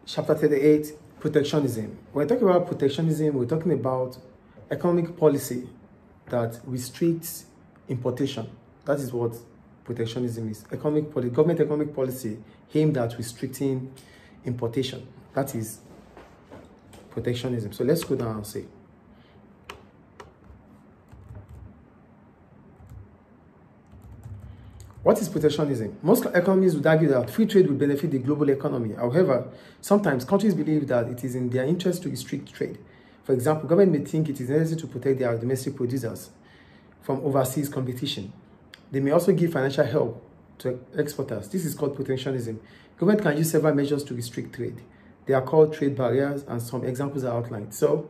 Chapter 38, Protectionism. When we're talking about protectionism, we're talking about economic policy that restricts importation. That is what protectionism is. Government economic policy aimed at restricting importation. That is protectionism. So let's go down and see. What is protectionism? Most economists would argue that free trade will benefit the global economy. However, sometimes countries believe that it is in their interest to restrict trade. For example, government may think it is necessary to protect their domestic producers from overseas competition. They may also give financial help to exporters. This is called protectionism. Government can use several measures to restrict trade. They are called trade barriers, and some examples are outlined. So,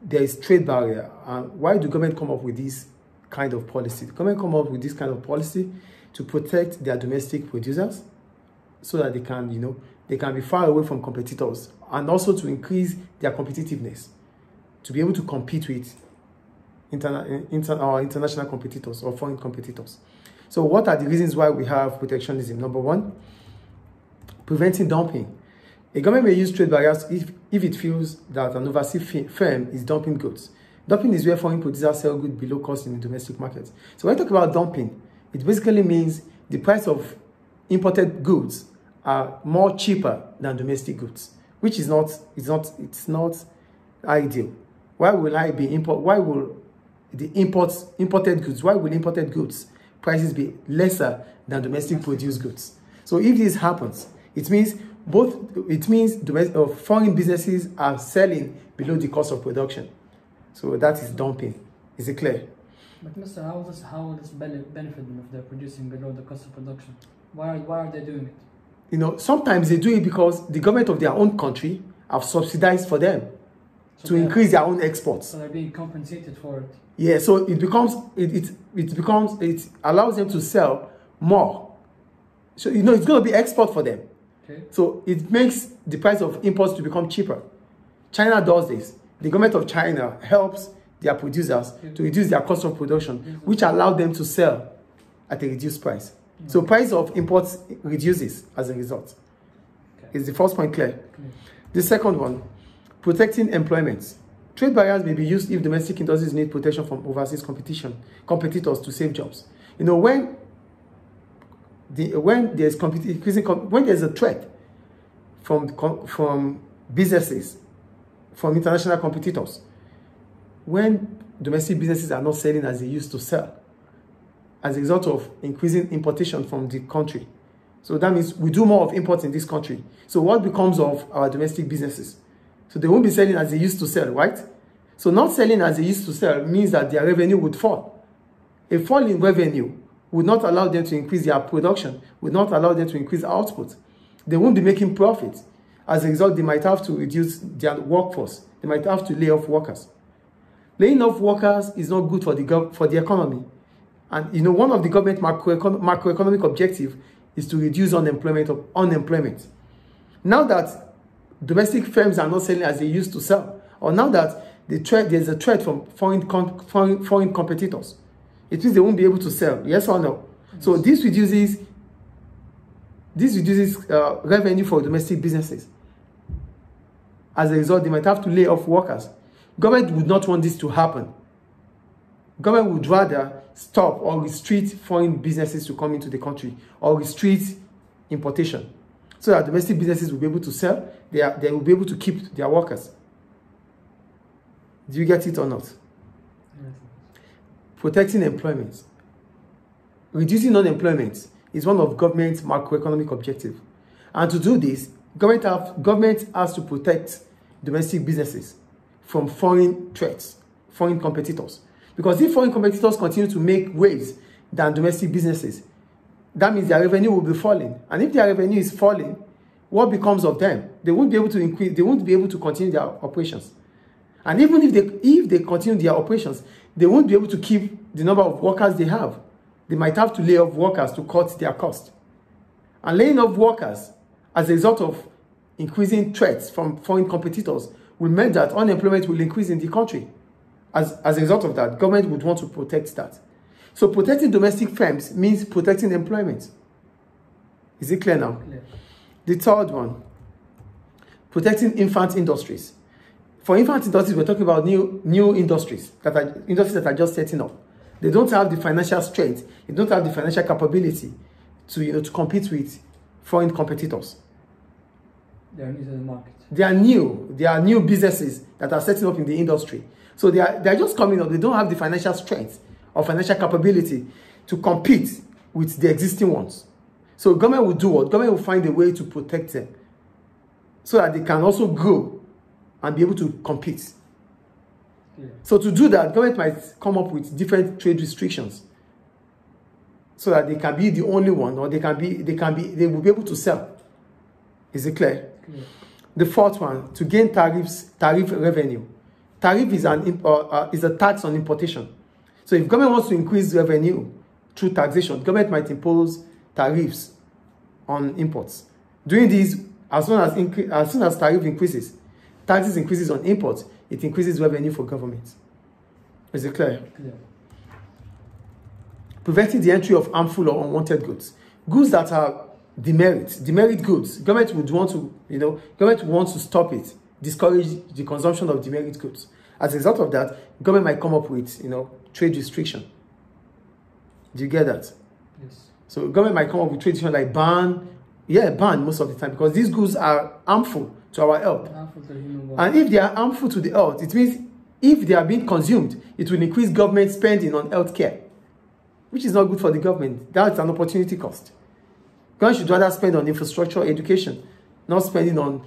there is trade barrier. And why do government come up with this kind of policy? The government come up with this kind of policy to protect their domestic producers so that they can, they can be far away from competitors, and also to increase their competitiveness, to be able to compete with international competitors or foreign competitors. So what are the reasons why we have protectionism? Number one, preventing dumping. A government may use trade barriers if it feels that an overseas firm is dumping goods. Dumping is where foreign producers sell goods below cost in the domestic market. So when I talk about dumping, it basically means the price of imported goods are more cheaper than domestic goods, which is not ideal. Why will imported goods prices be lesser than domestic produced goods? So if this happens, it means foreign businesses are selling below the cost of production. So that is dumping. Is it clear? But Mr., how will this benefit them if they're producing below the cost of production? Why are they doing it? Sometimes they do it because the government of their own country have subsidized for them to increase their own exports. So they're being compensated for it. Yeah, so it allows them to sell more. So it's going to be export for them. Okay. So it makes the price of imports to become cheaper. China does this. The government of China helps their producers to reduce their cost of production, which allow them to sell at a reduced price. So price of imports reduces as a result. Okay. Is the first point clear? The second one, protecting employment. Trade barriers may be used if domestic industries need protection from overseas competitors to save jobs. When there's a threat from businesses, from international competitors, when domestic businesses are not selling as they used to sell, as a result of increasing importation from the country. So that means we do more of imports in this country. So what becomes of our domestic businesses? So they won't be selling as they used to sell, right? So not selling as they used to sell means that their revenue would fall. A fall in revenue would not allow them to increase their production, would not allow them to increase output. They won't be making profit. As a result, they might have to reduce their workforce. They might have to lay off workers. Laying off workers is not good for the economy. And one of the government macroeconomic objectives is to reduce unemployment. Now that domestic firms are not selling as they used to sell, or now that there's a threat from foreign competitors, it means they won't be able to sell. Yes or no? Yes. So this reduces revenue for domestic businesses. As a result, they might have to lay off workers. Government would not want this to happen. Government would rather stop or restrict foreign businesses to come into the country, or restrict importation, so that domestic businesses will be able to sell. They will be able to keep their workers. Do you get it or not? Yes. Protecting employment. Reducing unemployment is one of government's macroeconomic objectives. And to do this, government has to protect domestic businesses from foreign threats, foreign competitors. Because if foreign competitors continue to make waves than domestic businesses, that means their revenue will be falling. And if their revenue is falling, what becomes of them? They won't be able to increase, they won't be able to continue their operations. And even if they continue their operations, they won't be able to keep the number of workers they have. They might have to lay off workers to cut their cost. And laying off workers as a result of increasing threats from foreign competitors will mean that unemployment will increase in the country. As a result of that, government would want to protect that. So protecting domestic firms means protecting employment. Is it clear now? Clear. The third one, Protecting infant industries. For infant industries, we're talking about new industries that are just setting up. They don't have the financial strength. They don't have the financial capability to compete with foreign competitors. They are new to the market. They are new. They are new businesses that are setting up in the industry. So they are just coming up. They don't have the financial strength or financial capability to compete with the existing ones. So government will do what? Government will find a way to protect them so that they can also grow and be able to compete. Yeah. So to do that, government might come up with different trade restrictions so that they can be the only one, or they will be able to sell. Is it clear? Yeah. The fourth one, to gain tariff revenue. Tariff is a tax on importation. So if government wants to increase revenue through taxation, government might impose tariffs on imports. Doing this, as soon as tariff increases, taxes increases on imports, it increases revenue for government. Is it clear? Yeah. Preventing the entry of harmful or unwanted goods. Goods that are demerit goods. Government would want to stop it, discourage the consumption of demerit goods. As a result of that, government might come up with, trade restriction. Do you get that? Yes. So government might come up with trade restriction like ban most of the time, because these goods are harmful to our health. Harmful to human body. And if they are harmful to the health, it means if they are being consumed, it will increase government spending on healthcare, which is not good for the government. That's an opportunity cost. Government should rather spend on infrastructure, education, not spending on